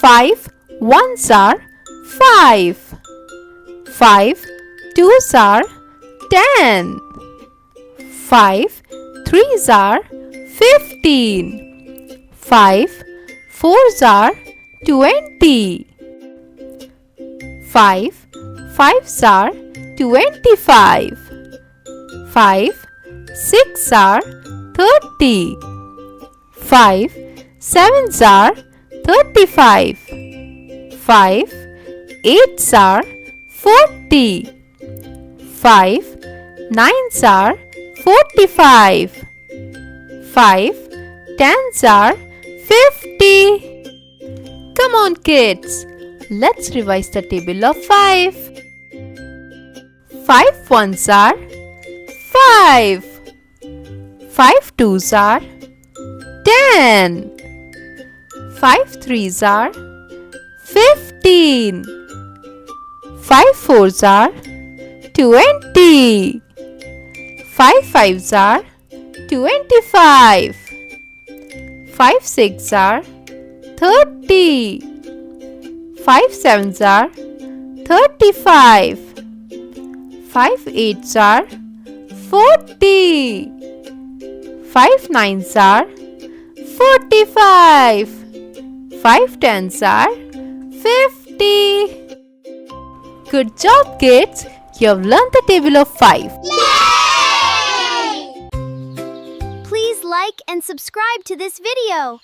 5 ones are 5. 5 twos are 10. 5 threes are 15. 5 fours are 20. 5 fives are 25. 5 six are 30. 5 sevens are 35. 5 eights are 40. 5 nines are 45. 5 tens are 50. Come on kids, let's revise the table of 5. 5 ones are 5. 5 twos are 10. 5 threes are 15. 5 fours are 20. 5 fives are 25. 5 six are 30. 5 sevens are 35. 5 eights are 40. 5 nines are 45. 5 tens are 50. Good job kids! You have learned the table of 5. Yay! Please like and subscribe to this video.